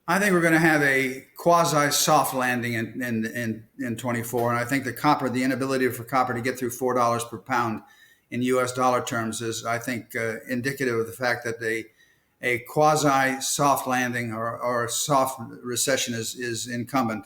I think we're going to have a quasi soft landing in 24, and I think the inability for copper to get through $4 per pound in U.S. dollar terms is, I think, indicative of the fact that a quasi soft landing or a soft recession is incumbent.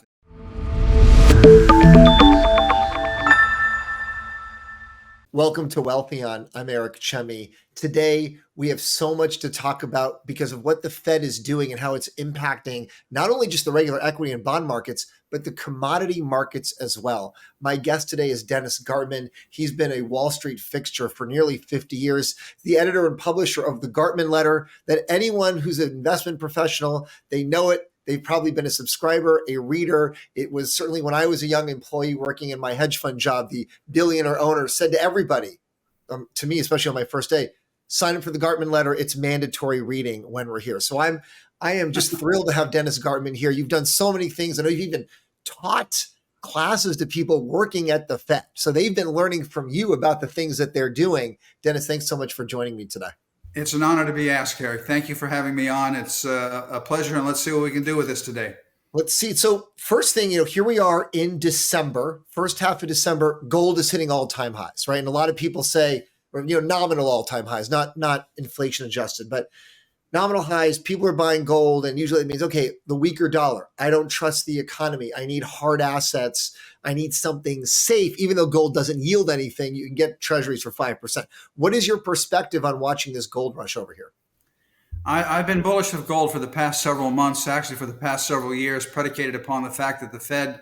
Welcome to Wealthion. I'm Eric Chemi. Today, we have so much to talk about because of what the Fed is doing and how it's impacting not only just the regular equity and bond markets, but the commodity markets as well. My guest today is Dennis Gartman. He's been a Wall Street fixture for nearly 50 years, the editor and publisher of the Gartman Letter, that anyone who's an investment professional, they know it. They've probably been a subscriber, a reader. It was certainly when I was a young employee working in my hedge fund job, the billionaire owner said to everybody, to me, especially on my first day, sign up for the Gartman Letter. It's mandatory reading when we're here. So I am just thrilled to have Dennis Gartman here. You've done so many things. I know you've even taught classes to people working at the Fed. So they've been learning from you about the things that they're doing. Dennis, thanks so much for joining me today. It's an honor to be asked, Eric. Thank you for having me on. It's a pleasure, and let's see what we can do with this today. Let's see. So first thing, here we are in December, first half of December, gold is hitting all-time highs, right? And a lot of people say, or, nominal all-time highs, not inflation adjusted, but nominal highs. People are buying gold, and usually it means, okay, the weaker dollar. I don't trust the economy. I need hard assets. I need something safe. Even though gold doesn't yield anything, you can get treasuries for 5%. What is your perspective on watching this gold rush over here? I've been bullish of gold for the past several months, actually for the past several years, predicated upon the fact that the Fed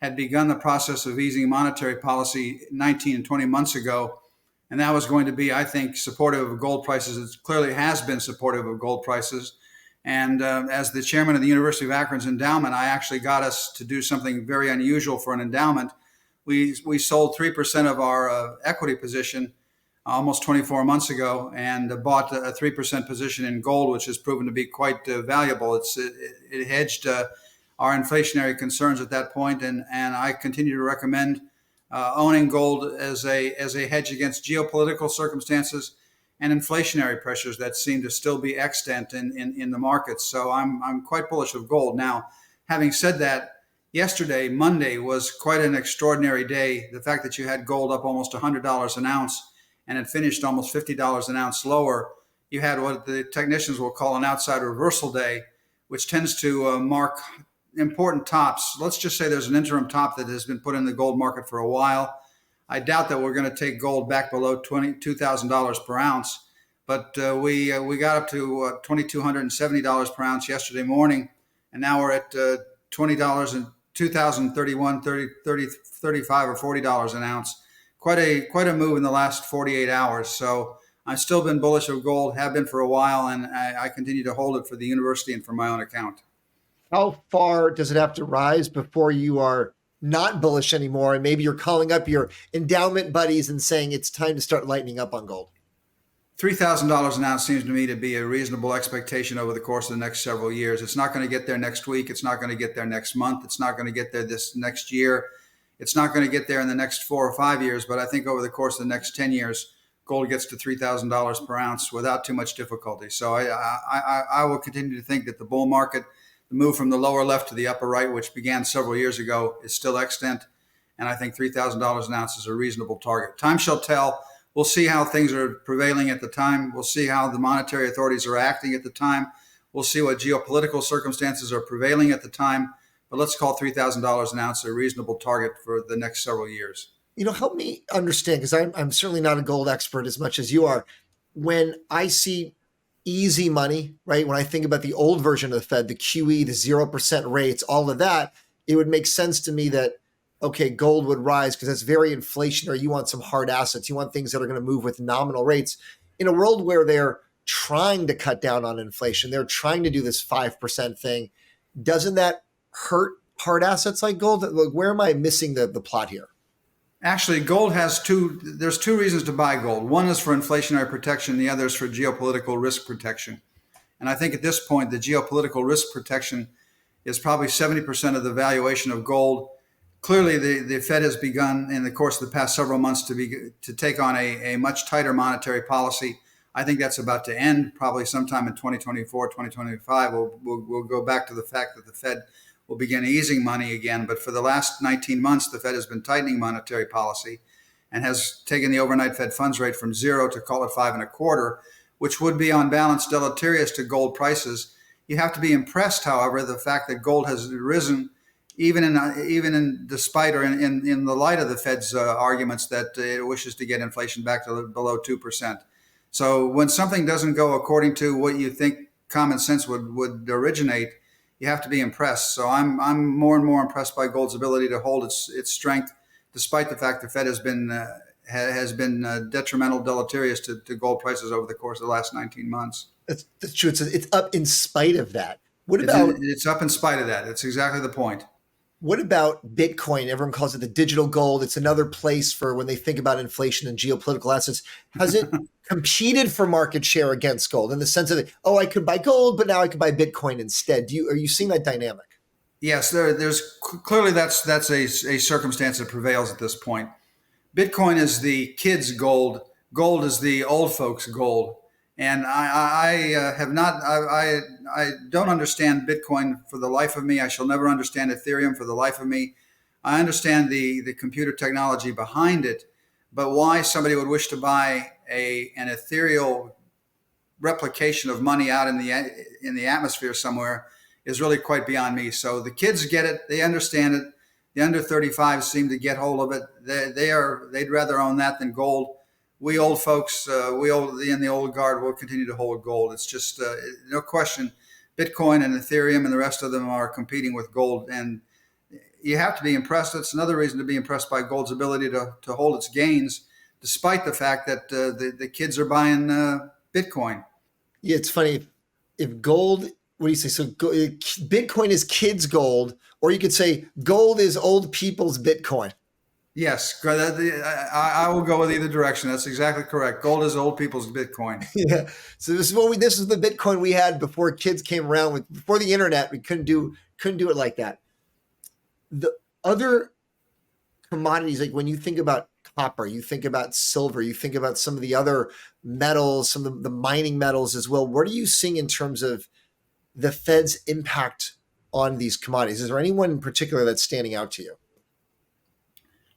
had begun the process of easing monetary policy 19 and 20 months ago. And that was going to be, I think, supportive of gold prices. It clearly has been supportive of gold prices. And as the chairman of the University of Akron's endowment, I actually got us to do something very unusual for an endowment. We sold 3% of our equity position almost 24 months ago and bought a 3% position in gold, which has proven to be quite valuable. It hedged our inflationary concerns at that point, and I continue to recommend owning gold as a hedge against geopolitical circumstances and inflationary pressures that seem to still be extant in the markets. So I'm quite bullish of gold. Now, having said that, yesterday, Monday, was quite an extraordinary day. The fact that you had gold up almost $100 an ounce and it finished almost $50 an ounce lower, you had what the technicians will call an outside reversal day, which tends to mark important tops. Let's just say there's an interim top that has been put in the gold market for a while. I doubt that we're going to take gold back below $22,000 per ounce, but we got up to $2,270 per ounce yesterday morning, and now we're at $20 and $2,031, $35 or $40 an ounce. Quite a move in the last 48 hours. So I've still been bullish of gold, have been for a while, and I continue to hold it for the university and for my own account. How far does it have to rise before you are not bullish anymore, and maybe you're calling up your endowment buddies and saying it's time to start lightening up on gold? $3,000 an ounce seems to me to be a reasonable expectation over the course of the next several years. It's not going to get there next week. It's not going to get there next month. It's not going to get there this next year. It's not going to get there in the next 4 or 5 years. But I think over the course of the next 10 years, gold gets to $3,000 per ounce without too much difficulty. So I will continue to think that the bull market, the move from the lower left to the upper right, which began several years ago, is still extant. And I think $3,000 an ounce is a reasonable target. Time shall tell. We'll see how things are prevailing at the time. We'll see how the monetary authorities are acting at the time. We'll see what geopolitical circumstances are prevailing at the time. But let's call $3,000 an ounce a reasonable target for the next several years. Help me understand, because I'm certainly not a gold expert as much as you are. When I see easy money, right? When I think about the old version of the Fed, the QE, the 0% rates, all of that, it would make sense to me that, okay, gold would rise because that's very inflationary. You want some hard assets. You want things that are going to move with nominal rates. In a world where they're trying to cut down on inflation, they're trying to do this 5% thing, doesn't that hurt hard assets like gold? Like, where am I missing the plot here? Actually, gold has there's two reasons to buy gold. One is for inflationary protection. The other is for geopolitical risk protection. And I think at this point, the geopolitical risk protection is probably 70% of the valuation of gold. Clearly, the Fed has begun in the course of the past several months to take on a much tighter monetary policy. I think that's about to end probably sometime in 2024, 2025. We'll go back to the fact that the Fed will begin easing money again. But for the last 19 months, the Fed has been tightening monetary policy and has taken the overnight Fed funds rate from 0 to call it 5.25, which would be on balance deleterious to gold prices. You have to be impressed, however, the fact that gold has risen even in despite or in the light of the Fed's arguments that it wishes to get inflation back to below 2%. So when something doesn't go according to what you think common sense would originate, you have to be impressed. So I'm more and more impressed by gold's ability to hold its strength, despite the fact the Fed has been detrimental, deleterious to gold prices over the course of the last 19 months. That's true. It's up in spite of that. What about it's up in spite of that? That's exactly the point. What about Bitcoin? Everyone calls it the digital gold. It's another place for when they think about inflation and geopolitical assets. Has it competed for market share against gold in the sense of, oh, I could buy gold, but now I could buy Bitcoin instead? Are you seeing that dynamic? Yes, there's clearly that's a circumstance that prevails at this point. Bitcoin is the kids' gold. Gold is the old folks' gold. And I don't understand Bitcoin for the life of me. I shall never understand Ethereum for the life of me. I understand the computer technology behind it, but why somebody would wish to buy an ethereal replication of money out in the atmosphere somewhere is really quite beyond me. So the kids get it; they understand it. The under 35 seem to get hold of it. They'd rather own that than gold. We old folks, in the old guard, will continue to hold gold. It's just no question. Bitcoin and Ethereum and the rest of them are competing with gold, and you have to be impressed. That's another reason to be impressed by gold's ability to hold its gains, despite the fact that the kids are buying Bitcoin. Yeah, it's funny. If gold, what do you say? So Bitcoin is kids' gold, or you could say gold is old people's Bitcoin. Yes, I will go with either direction. That's exactly correct. Gold is old people's Bitcoin. Yeah. So this is the Bitcoin we had before kids came around with, before the internet. We couldn't do it like that. The other commodities, like when you think about copper, you think about silver, you think about some of the other metals, some of the mining metals as well. What are you seeing in terms of the Fed's impact on these commodities? Is there anyone in particular that's standing out to you?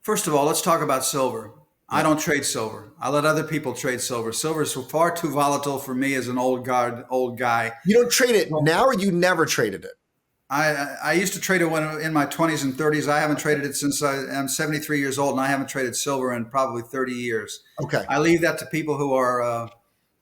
First of all, let's talk about silver. I don't trade silver. I let other people trade silver. Silver is far too volatile for me as an old guy. You don't trade it now, or you never traded it? I used to trade it when in my 20s and 30s. I haven't traded it since I'm 73 years old, and I haven't traded silver in probably 30 years. Okay. I leave that to people who are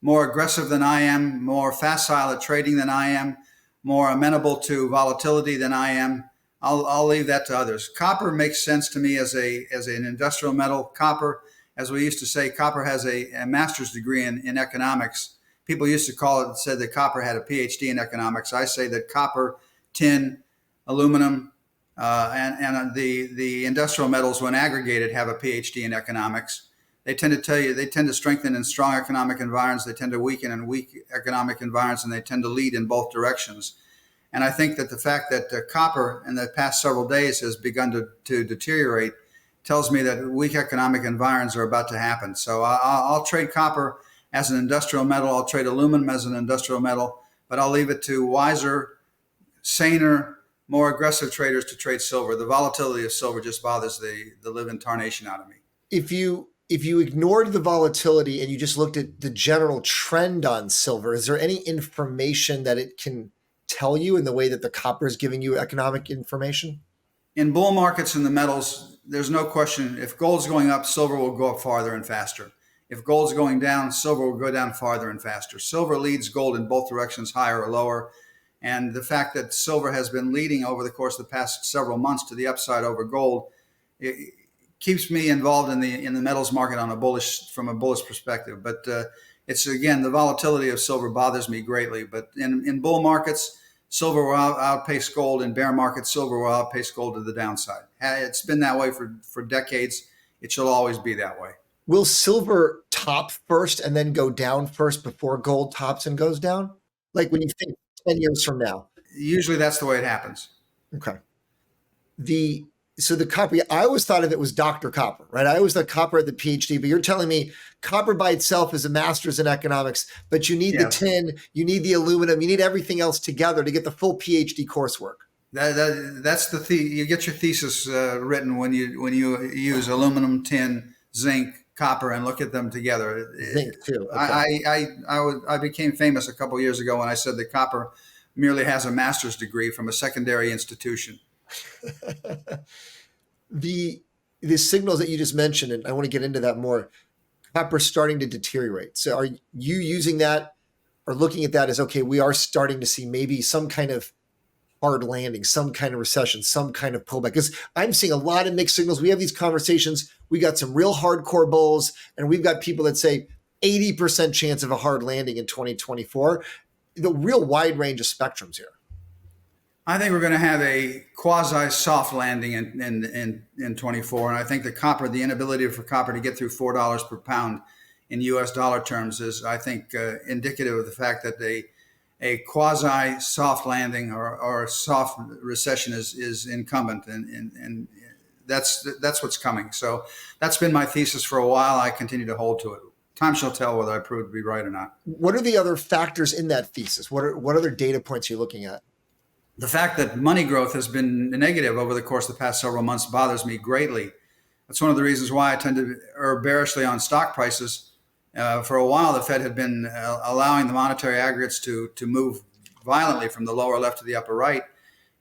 more aggressive than I am, more facile at trading than I am, more amenable to volatility than I am. I'll leave that to others. Copper makes sense to me as an industrial metal. Copper, as we used to say, copper has a master's degree in economics. People used to call it, said that copper had a PhD in economics. I say that copper, tin, aluminum, and the industrial metals, when aggregated, have a PhD in economics. They tend to strengthen in strong economic environments. They tend to weaken in weak economic environments, and they tend to lead in both directions. And I think that the fact that copper in the past several days has begun to deteriorate tells me that weak economic environments are about to happen. So I'll trade copper as an industrial metal. I'll trade aluminum as an industrial metal, but I'll leave it to wiser, saner, more aggressive traders to trade silver. The volatility of silver just bothers the living tarnation out of me. If you ignored the volatility and you just looked at the general trend on silver, is there any information that it can tell you in the way that the copper is giving you economic information? In bull markets in the metals, there's no question. If gold's going up, silver will go up farther and faster. If gold's going down, silver will go down farther and faster. Silver leads gold in both directions, higher or lower. And the fact that silver has been leading over the course of the past several months to the upside over gold, it keeps me involved in the metals market from a bullish perspective. But it's, again, the volatility of silver bothers me greatly. But in bull markets, silver will outpace gold. In bear markets, silver will outpace gold to the downside. It's been that way for decades. It shall always be that way. Will silver top first and then go down first before gold tops and goes down? Like when you think 10 years from now? Usually that's the way it happens. Okay. So the copper, I always thought of it was Dr. Copper, right? I always thought copper had the PhD, but you're telling me copper by itself is a master's in economics, but you need the Yes. tin, you need the aluminum, you need everything else together to get the full PhD coursework. That's you get your thesis written when you use aluminum, tin, zinc, copper, and look at them together. Zinc too. Okay. I became famous a couple years ago when I said that copper merely has a master's degree from a secondary institution. the the signals that you just mentioned, and I want to get into that more, copper starting to deteriorate. So are you using that or looking at that as, okay, we are starting to see maybe some kind of hard landing, some kind of recession, some kind of pullback? Because I'm seeing a lot of mixed signals. We have these conversations. We got some real hardcore bulls, and we've got people that say 80% chance of a hard landing in 2024. The real wide range of spectrums here. I think we're going to have a quasi soft landing in 24, and I think the inability for copper to get through $4 per pound in U.S. dollar terms is, I think, indicative of the fact that a quasi soft landing or a soft recession is incumbent, and that's what's coming. So that's been my thesis for a while. I continue to hold to it. Time shall tell whether I prove to be right or not. What are the other factors in that thesis? What other data points are you looking at? The fact that money growth has been negative over the course of the past several months bothers me greatly. That's one of the reasons why I tend to err bearishly on stock prices. For a while, the Fed had been allowing the monetary aggregates to move violently from the lower left to the upper right.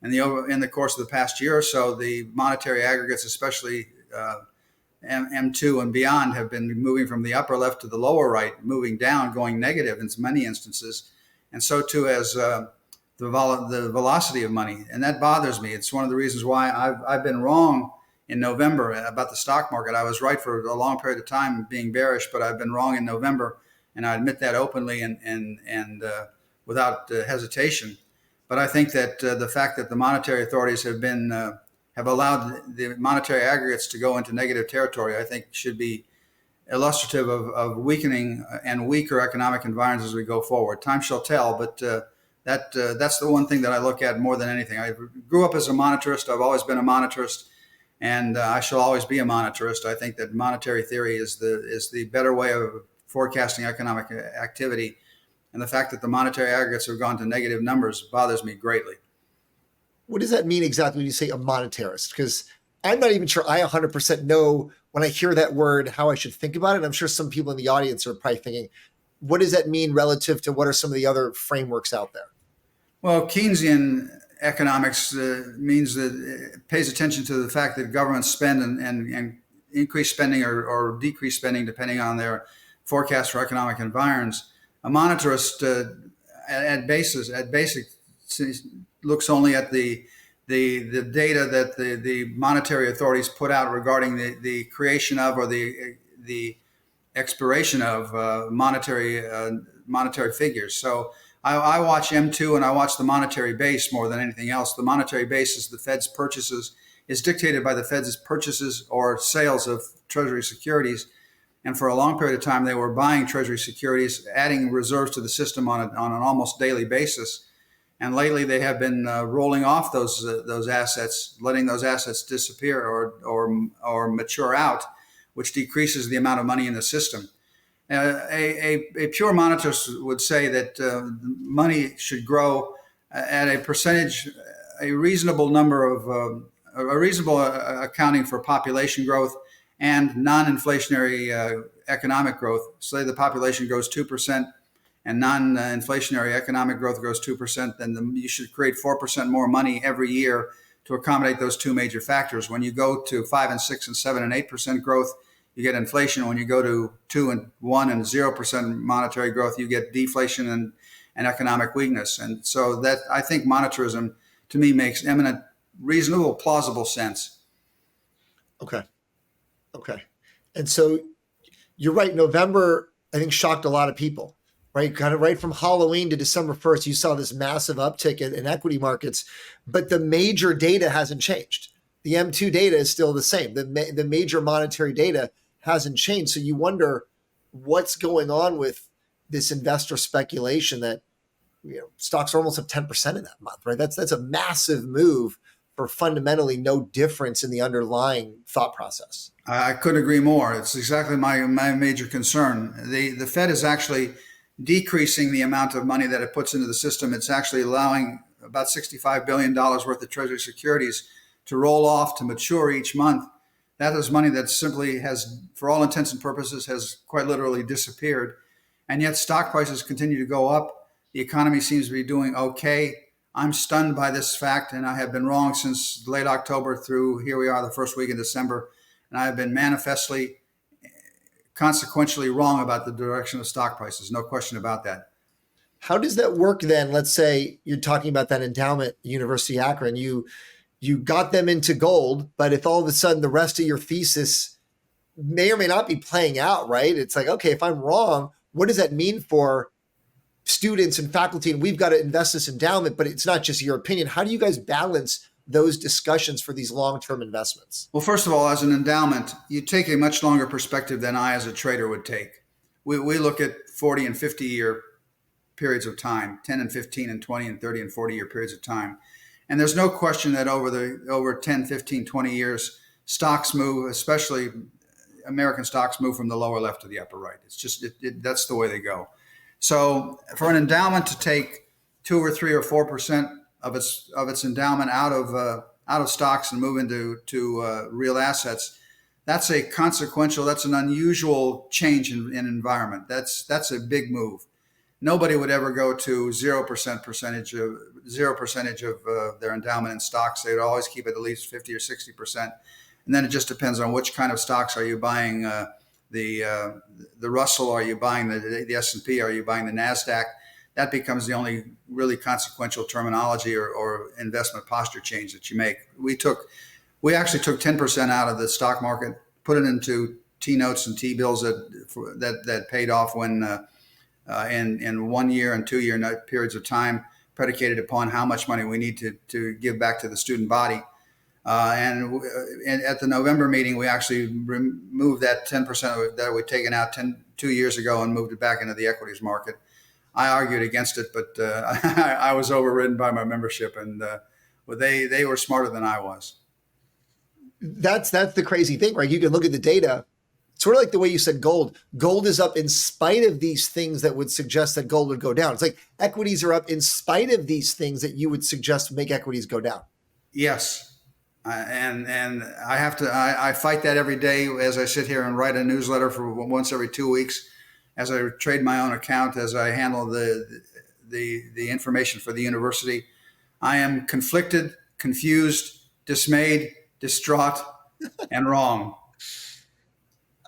And in the course of the past year or so, the monetary aggregates, especially M2 and beyond, have been moving from the upper left to the lower right, moving down, going negative in many instances. And so too as the velocity of money. And that bothers me. It's one of the reasons why I've been wrong in November about the stock market. I was right for a long period of time being bearish, but I've been wrong in November, and I admit that openly and without hesitation. But I think that the fact that the monetary authorities have allowed the monetary aggregates to go into negative territory, I think should be illustrative of weakening and weaker economic environments as we go forward. Time shall tell, but that's the one thing that I look at more than anything. I grew up as a monetarist. I've always been a monetarist, and I shall always be a monetarist. I think that monetary theory is the better way of forecasting economic activity, and the fact that the monetary aggregates have gone to negative numbers bothers me greatly. What does that mean exactly when you say a monetarist? Because I'm not even sure I 100% know when I hear that word how I should think about it. I'm sure some people in the audience are probably thinking, what does that mean relative to what are some of the other frameworks out there? Well, Keynesian economics means that it pays attention to the fact that governments spend and increase spending or decrease spending depending on their forecast for economic environs. A monetarist at basic looks only at the data that the monetary authorities put out regarding the creation of or the expiration of monetary figures. So I watch M2 and I watch the monetary base more than anything else. The monetary base is the Fed's purchases, is dictated by the Fed's purchases or sales of Treasury securities. And for a long period of time, they were buying Treasury securities, adding reserves to the system on an almost daily basis. And lately, they have been rolling off those assets, letting those assets disappear or mature out, which decreases the amount of money in the system. A pure monetarist would say that money should grow at a percentage, a reasonable number of a reasonable accounting for population growth and non-inflationary economic growth. Say the population grows 2% and non-inflationary economic growth grows 2%, then you should create 4% more money every year to accommodate those two major factors. When you go to 5 and 6 and 7 and 8% growth, you get inflation. When you go to 2 and 1 and 0% monetary growth, you get deflation and economic weakness. And so that, I think, monetarism to me makes eminent, reasonable, plausible sense. Okay. And so you're right. November, I think, shocked a lot of people, right? Kind of right from Halloween to December 1st, you saw this massive uptick in equity markets, but the major data hasn't changed. The M2 data is still the same. The major monetary data hasn't changed. So you wonder what's going on with this investor speculation that stocks are almost up 10% in that month, right? That's a massive move for fundamentally no difference in the underlying thought process. I couldn't agree more. It's exactly my major concern. The Fed is actually decreasing the amount of money that it puts into the system. It's actually allowing about $65 billion worth of Treasury securities to roll off to mature each month. That is money that simply has, for all intents and purposes, has quite literally disappeared. And yet stock prices continue to go up. The economy seems to be doing okay. I'm stunned by this fact, and I have been wrong since late October through here we are, the first week in December. And I have been manifestly, consequentially wrong about the direction of stock prices. No question about that. How does that work then? Let's say you're talking about that endowment, University of Akron. You got them into gold, but if all of a sudden the rest of your thesis may or may not be playing out, right? It's like, okay, if I'm wrong, what does that mean for students and faculty? And we've got to invest this endowment, but it's not just your opinion. How do you guys balance those discussions for these long-term investments? Well, first of all, as an endowment, you take a much longer perspective than I, as a trader, would take. We look at 40 and 50 year periods of time, 10 and 15 and 20 and 30 and 40 year periods of time. And there's no question that over 10, 15, 20 years, stocks move, especially American stocks move from the lower left to the upper right. It's just, that's the way they go. So for an endowment to take 2 or 3 or 4% of its endowment out of stocks and move into real assets, that's an unusual change in environment. That's a big move. Nobody would ever go to 0% of their endowment in stocks. They'd always keep it at least 50 or 60%. And then it just depends on which kind of stocks. Are you buying the Russell? Are you buying the S&P? Are you buying the NASDAQ? That becomes the only really consequential terminology or investment posture change that you make. We actually took 10% out of the stock market, put it into T-notes and T-bills that paid off when in 1 year and 2 year periods of time, predicated upon how much money we need to give back to the student body. And at the November meeting, we actually removed that 10% that we'd taken out 2 years ago and moved it back into the equities market. I argued against it, but I was overridden by my membership, and they were smarter than I was. That's the crazy thing, right? You can look at the data, sort of like the way you said gold. Gold is up in spite of these things that would suggest that gold would go down. It's like equities are up in spite of these things that you would suggest make equities go down. Yes. And I fight that every day as I sit here and write a newsletter for once every 2 weeks, as I trade my own account, as I handle the information for the university. I am conflicted, confused, dismayed, distraught, and wrong.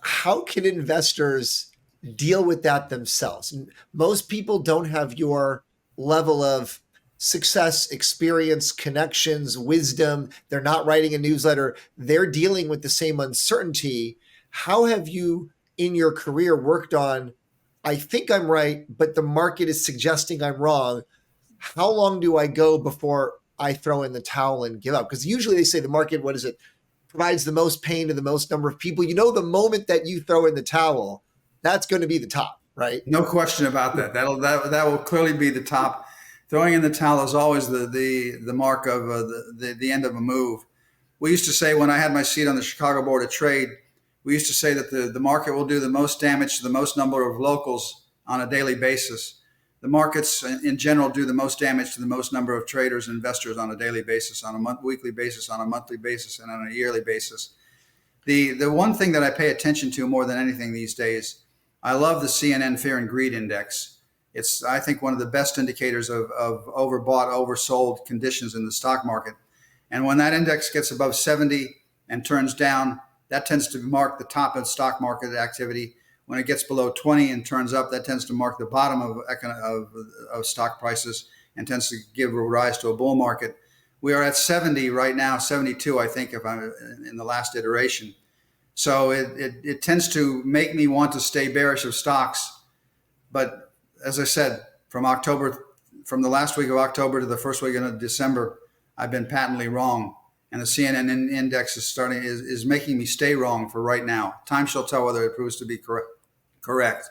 How can investors deal with that themselves? Most people don't have your level of success, experience, connections, wisdom. They're not writing a newsletter. They're dealing with the same uncertainty. How have you in your career worked on, I think I'm right, but the market is suggesting I'm wrong? How long do I go before I throw in the towel and give up? Because usually they say the market, what is it, provides the most pain to the most number of people. You know, the moment that you throw in the towel, that's going to be the top, right? No question about that. That will clearly be the top. Throwing in the towel is always the mark of the end of a move. We used to say, when I had my seat on the Chicago Board of Trade, we used to say that the market will do the most damage to the most number of locals on a daily basis. The markets in general do the most damage to the most number of traders and investors on a daily basis, on a weekly basis, on a monthly basis, and on a yearly basis. The one thing that I pay attention to more than anything these days, I love the CNN Fear and Greed Index. It's, I think, one of the best indicators of overbought, oversold conditions in the stock market. And when that index gets above 70 and turns down, that tends to mark the top of stock market activity. When it gets below 20 and turns up, that tends to mark the bottom of stock prices and tends to give rise to a bull market. We are at 70 right now, 72, I think, if I'm in the last iteration. So it tends to make me want to stay bearish of stocks. But as I said, from the last week of October to the first week of December, I've been patently wrong. And the CNN index is making me stay wrong for right now. Time shall tell whether it proves to be correct.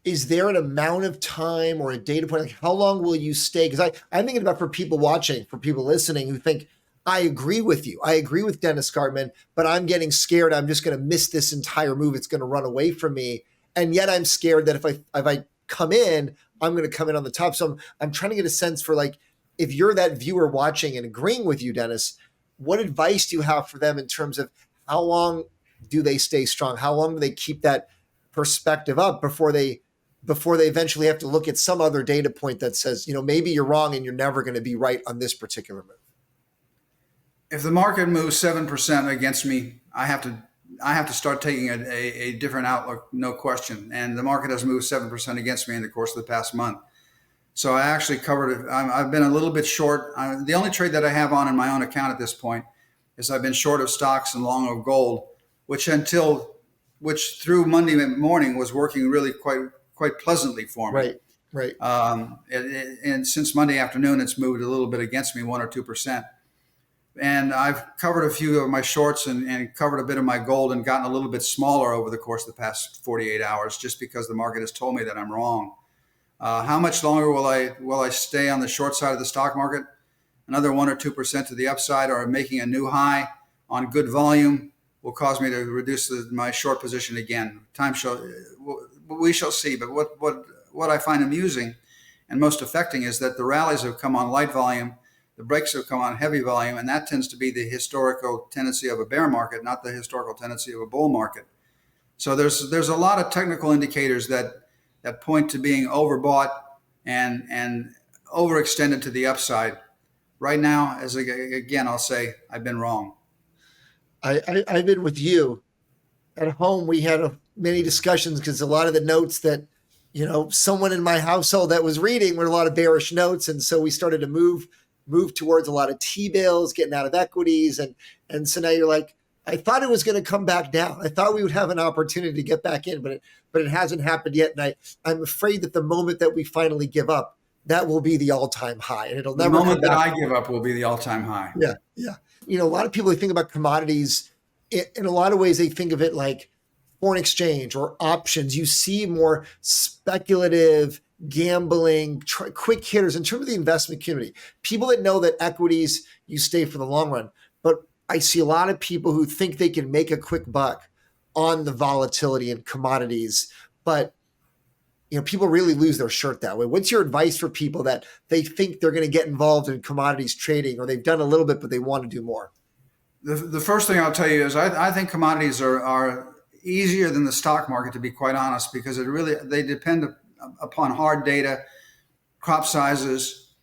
Is there an amount of time or a data point? Like, how long will you stay? Because I'm thinking about, for people watching, for people listening who think, I agree with you. I agree with Dennis Gartman, but I'm getting scared. I'm just going to miss this entire move. It's going to run away from me. And yet I'm scared that if I come in, I'm going to come in on the top. So I'm trying to get a sense for, like, if you're that viewer watching and agreeing with you, Dennis, what advice do you have for them in terms of how long do they stay strong? How long do they keep that perspective up before they eventually have to look at some other data point that says, maybe you're wrong and you're never going to be right on this particular move? If the market moves 7% against me, I have to start taking a different outlook, no question. And the market has moved 7% against me in the course of the past month. So I actually covered it. I've been a little bit short. The only trade that I have on in my own account at this point is I've been short of stocks and long of gold, which through Monday morning was working really quite pleasantly for me. Right. And since Monday afternoon, it's moved a little bit against me, 1 or 2%. And I've covered a few of my shorts and covered a bit of my gold and gotten a little bit smaller over the course of the past 48 hours, just because the market has told me that I'm wrong. How much longer will I stay on the short side of the stock market? Another 1 or 2% to the upside, or making a new high on good volume will cause me to reduce my short position again. We shall see. But what I find amusing and most affecting is that the rallies have come on light volume, the breaks have come on heavy volume, and that tends to be the historical tendency of a bear market, not the historical tendency of a bull market. So there's a lot of technical indicators that point to being overbought and overextended to the upside. Right now, again, I'll say I've been wrong. I've been with you. At home, we had many discussions because a lot of the notes that someone in my household that was reading were a lot of bearish notes, and so we started to move towards a lot of T-bills, getting out of equities, and so now you're like, I thought it was going to come back down. I thought we would have an opportunity to get back in, but it hasn't happened yet. And I'm afraid that the moment that we finally give up, that will be the all-time high, and it'll never. The moment that I give up will be the all-time high. Yeah. A lot of people, they think about commodities in a lot of ways. They think of it like foreign exchange or options. You see more speculative, gambling, quick hitters in terms of the investment community. People that know that equities, you stay for the long run. But I see a lot of people who think they can make a quick buck on the volatility in commodities, but people really lose their shirt that way. What's your advice for people that they think they're going to get involved in commodities trading, or they've done a little bit, but they want to do more? The first thing I'll tell you is I think commodities are easier than the stock market, to be quite honest, because they depend upon hard data, crop sizes,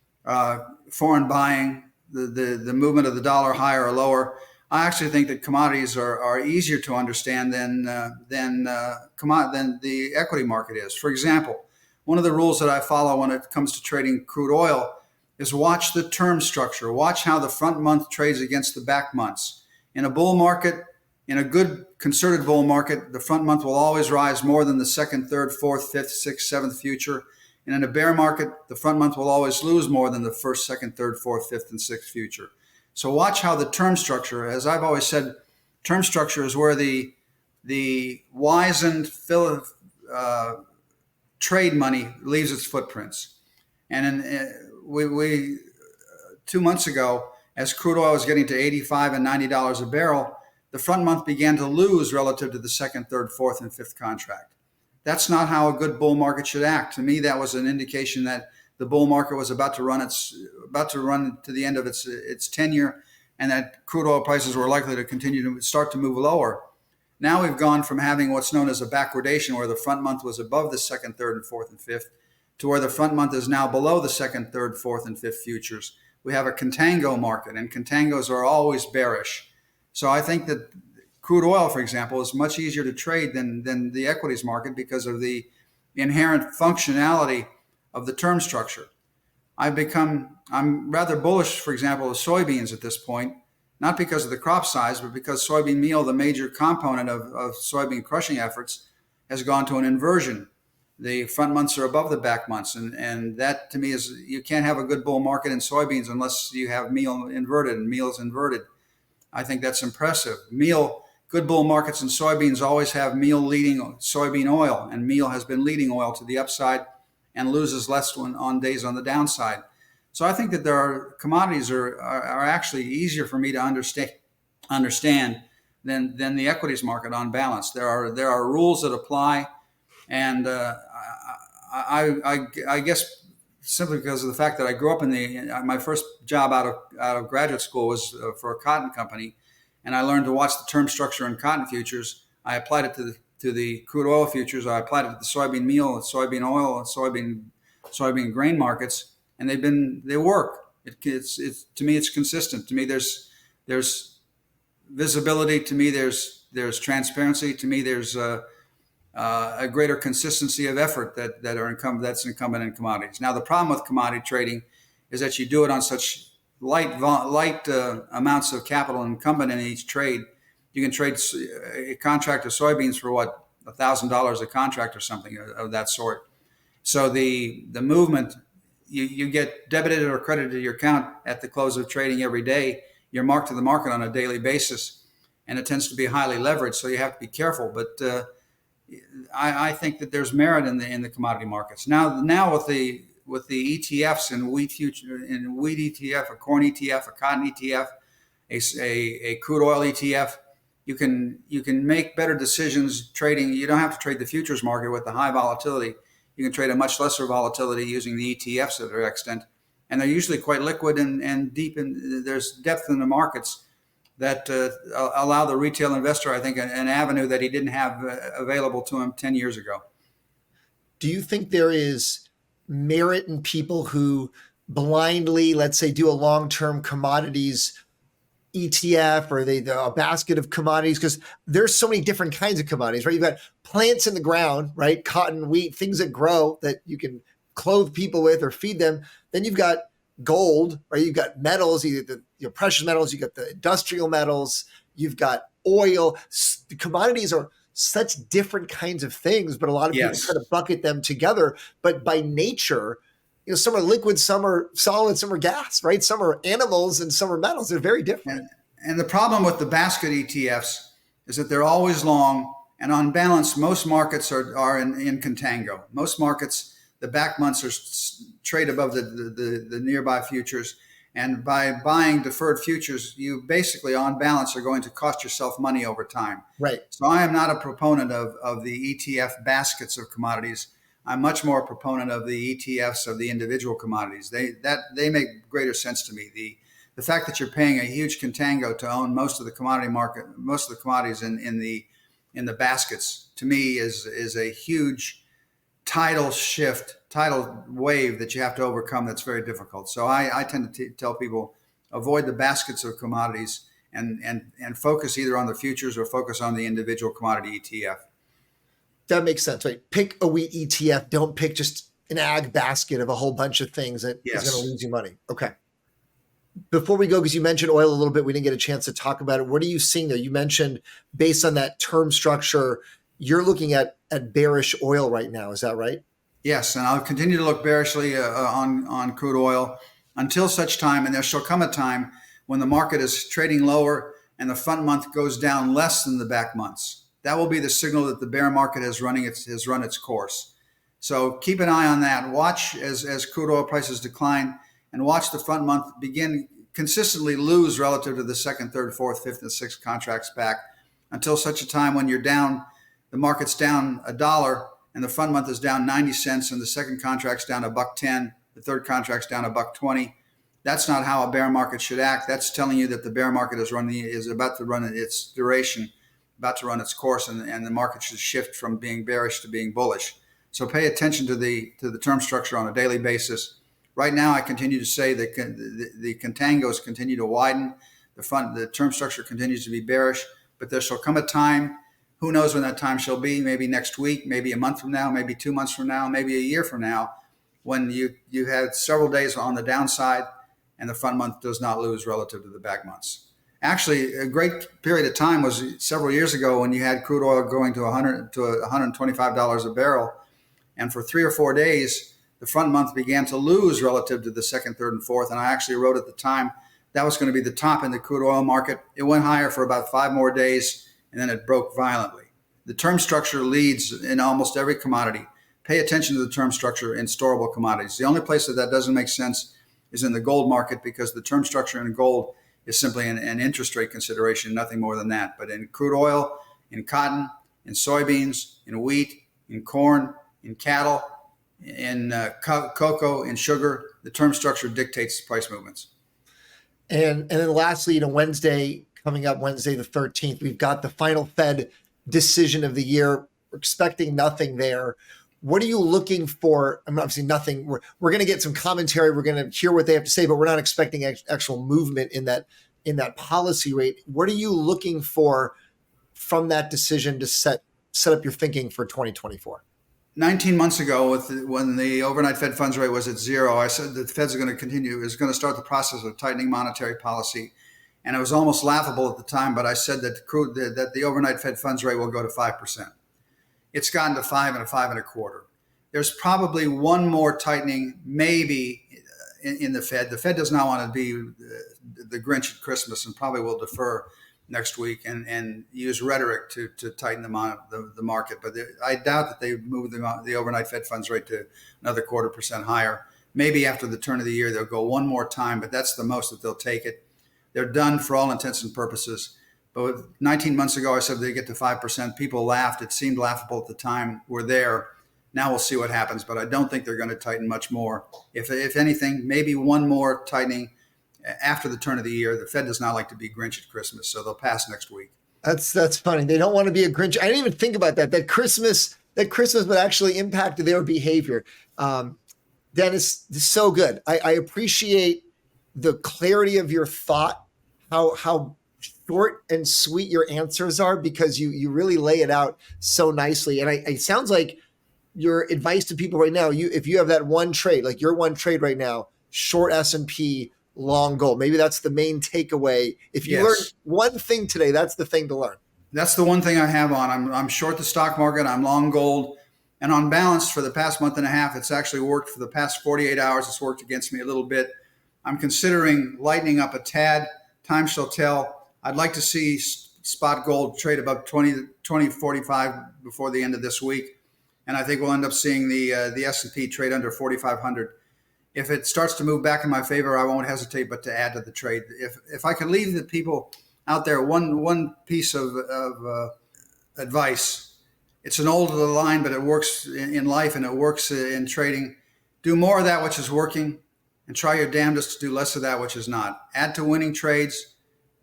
foreign buying, the movement of the dollar higher or lower. I actually think that commodities are easier to understand than the equity market is. For example, one of the rules that I follow when it comes to trading crude oil is watch the term structure. Watch how the front month trades against the back months. In a bull market, in a good concerted bull market, the front month will always rise more than the second, third, fourth, fifth, sixth, seventh future. And in a bear market, the front month will always lose more than the first, second, third, fourth, fifth, and sixth future. So watch how the term structure, as I've always said, term structure is where the wizened trade money leaves its footprints. And we 2 months ago, as crude oil was getting to $85 and $90 a barrel, the front month began to lose relative to the second, third, fourth, and fifth contract. That's not how a good bull market should act. To me, that was an indication that the bull market was about to run to the end of its tenure, and that crude oil prices were likely to continue to start to move lower. Now we've gone from having what's known as a backwardation, where the front month was above the second, third, and fourth, and fifth, to where the front month is now below the second, third, fourth, and fifth futures. We have a contango market, and contangos are always bearish. So I think that crude oil, for example, is much easier to trade than the equities market because of the inherent functionality of the term structure. I'm rather bullish, for example, of soybeans at this point, not because of the crop size, but because soybean meal, the major component of soybean crushing efforts, has gone to an inversion. The front months are above the back months. And that to me is, you can't have a good bull market in soybeans unless you have meal inverted, and meal is inverted. I think that's impressive. Good bull markets in soybeans always have meal leading soybean oil, and meal has been leading oil to the upside and loses less on days on the downside. So I think that there are commodities are actually easier for me to understand than the equities market on balance. There are rules that apply, and I guess simply because of the fact that I grew up my first job out of graduate school was for a cotton company, and I learned to watch the term structure in cotton futures. I applied it to the crude oil futures. I applied it to the soybean meal, soybean oil, and soybean grain markets, and they work. It's to me it's consistent. To me there's visibility. To me there's transparency. To me there's a greater consistency of effort that's incumbent in commodities. Now, the problem with commodity trading is that you do it on such light amounts of capital incumbent in each trade. You can trade a contract of soybeans for what, $1,000 a contract or something of that sort. So the movement, you get debited or credited to your account at the close of trading every day. You're marked to the market on a daily basis, and it tends to be highly leveraged. So you have to be careful, but I think that there's merit in the commodity markets now with the ETFs and wheat ETF, a corn ETF, a cotton ETF, a crude oil ETF. You can make better decisions trading. You don't have to trade the futures market with the high volatility. You can trade a much lesser volatility using the ETFs to their extent, and they're usually quite liquid and deep. And there's depth in the markets that allow the retail investor, I think, an avenue that he didn't have available to him 10 years ago. Do you think there is merit in people who blindly, let's say, do a long-term commodities ETF or a basket of commodities? Because there's so many different kinds of commodities, right? You've got plants in the ground, right? Cotton, wheat, things that grow that you can clothe people with or feed them. Then you've got gold, right? You've got metals, either the precious metals, you've got the industrial metals, you've got oil. The commodities are such different kinds of things, but a lot of people try to bucket them together. But by nature, some are liquid, some are solid, some are gas, right? Some are animals and some are metals. They're very different. And the problem with the basket ETFs is that they're always long, and on balance, most markets are in contango. Most markets, the back months trade above the nearby futures. And by buying deferred futures, you basically, on balance, are going to cost yourself money over time. Right. So I am not a proponent of the ETF baskets of commodities. I'm much more a proponent of the ETFs of the individual commodities. They make greater sense to me. The fact that you're paying a huge contango to own most of the commodity market, most of the commodities in the baskets, to me is a huge tidal wave that you have to overcome. That's very difficult. So I tend to tell people, avoid the baskets of commodities and focus either on the futures or focus on the individual commodity ETF. That makes sense, right? Pick a wheat ETF. Don't pick just an ag basket of a whole bunch of things that is going to lose you money. Okay. Before we go, because you mentioned oil a little bit, we didn't get a chance to talk about it. What are you seeing there? You mentioned based on that term structure, you're looking at bearish oil right now. Is that right? Yes, and I'll continue to look bearishly on crude oil until such time, and there shall come a time when the market is trading lower and the front month goes down less than the back months. That will be the signal that the bear market has run its course. So keep an eye on that. Watch as crude oil prices decline, and watch the front month begin consistently lose relative to the second, third, fourth, fifth, and sixth contracts back until such a time when you're down, the market's down $1 and the front month is down 90 cents and the second contract's down $1.10, the third contract's down $1.20. That's not how a bear market should act. That's telling you that the bear market is about to run its duration, about to run its course, and the market should shift from being bearish to being bullish. So pay attention to the term structure on a daily basis. Right now, I continue to say that the contangos continue to widen. The term structure continues to be bearish, but there shall come a time. Who knows when that time shall be? Maybe next week, maybe a month from now, maybe 2 months from now, maybe a year from now, when you had several days on the downside and the front month does not lose relative to the back months. Actually, a great period of time was several years ago when you had crude oil going to $125 a barrel, and for 3 or 4 days, the front month began to lose relative to the second, third, and fourth. And I actually wrote at the time that was going to be the top in the crude oil market. It went higher for about 5 more days, and then it broke violently. The term structure leads in almost every commodity. Pay attention to the term structure in storable commodities. The only place that doesn't make sense is in the gold market, because the term structure in gold is simply an interest rate consideration, nothing more than that. But in crude oil, in cotton, in soybeans, in wheat, in corn, in cattle, in cocoa, in sugar, the term structure dictates the price movements. And then lastly, Wednesday, coming up Wednesday the 13th, we've got the final Fed decision of the year. We're expecting nothing there. What are you looking for? I mean, obviously nothing. We're going to get some commentary. We're going to hear what they have to say, but we're not expecting actual movement in that policy rate. What are you looking for from that decision to set up your thinking for 2024? 19 months ago, when the overnight Fed funds rate was at zero, I said that the Fed's going to start the process of tightening monetary policy. And it was almost laughable at the time, but I said that the overnight Fed funds rate will go to 5%. It's gotten to 5 and 5.25. There's probably one more tightening, maybe, in the Fed. The Fed does not want to be the Grinch at Christmas, and probably will defer next week and use rhetoric to tighten the market. But I doubt that they move the overnight Fed funds rate to another 0.25% higher. Maybe after the turn of the year, they'll go one more time, but that's the most that they'll take it. They're done for all intents and purposes. But 19 months ago, I said they get to 5%. People laughed. It seemed laughable at the time. We're there. Now we'll see what happens. But I don't think they're going to tighten much more. If anything, maybe one more tightening after the turn of the year. The Fed does not like to be Grinch at Christmas, so they'll pass next week. That's funny. They don't want to be a Grinch. I didn't even think about that. That Christmas would actually impact their behavior. Dennis, this is so good. I appreciate the clarity of your thought, how short and sweet your answers are, because you really lay it out so nicely. And it sounds like your advice to people right now, if you have that one trade, like your one trade right now, short S&P, long gold, maybe that's the main takeaway. If you learn one thing today, that's the thing to learn. That's the one thing I have on. I'm short the stock market. I'm long gold. And on balance, for the past month and a half, it's actually worked. For the past 48 hours, it's worked against me a little bit. I'm considering lightening up a tad. Time shall tell. I'd like to see spot gold trade above 2045 before the end of this week. And I think we'll end up seeing the S&P trade under 4,500. If it starts to move back in my favor, I won't hesitate but to add to the trade. If I could leave the people out there one piece of advice, it's an old line, but it works in life and it works in trading. Do more of that which is working, and try your damnedest to do less of that which is not. Add to winning trades,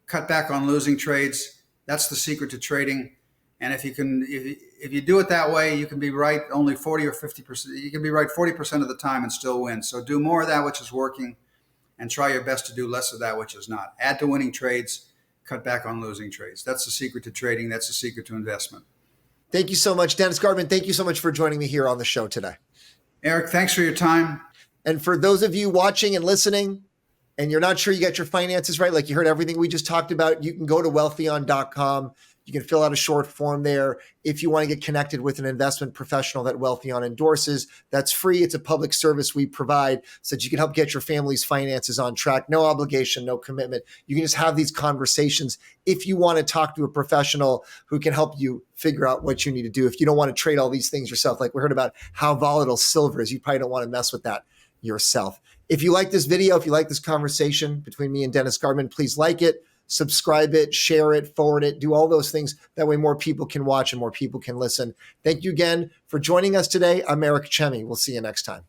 cut back on losing trades. That's the secret to trading. And if you do it that way, you can be right only 40 or 50%. You can be right 40% of the time and still win. So do more of that which is working, and try your best to do less of that which is not. Add to winning trades, cut back on losing trades. That's the secret to trading. That's the secret to investment. Thank you so much, Dennis Gartman. Thank you so much for joining me here on the show today. Eric, thanks for your time. And for those of you watching and listening, and you're not sure you got your finances right, like you heard everything we just talked about, you can go to wealthion.com. You can fill out a short form there. If you want to get connected with an investment professional that Wealthion endorses, that's free. It's a public service we provide so that you can help get your family's finances on track. No obligation, no commitment. You can just have these conversations if you want to talk to a professional who can help you figure out what you need to do. If you don't want to trade all these things yourself, like we heard about how volatile silver is, you probably don't want to mess with that yourself. If you like this video, if you like this conversation between me and Dennis Gartman, please like it, subscribe it, share it, forward it, do all those things. That way more people can watch and more people can listen. Thank you again for joining us today. I'm Eric Chemi. We'll see you next time.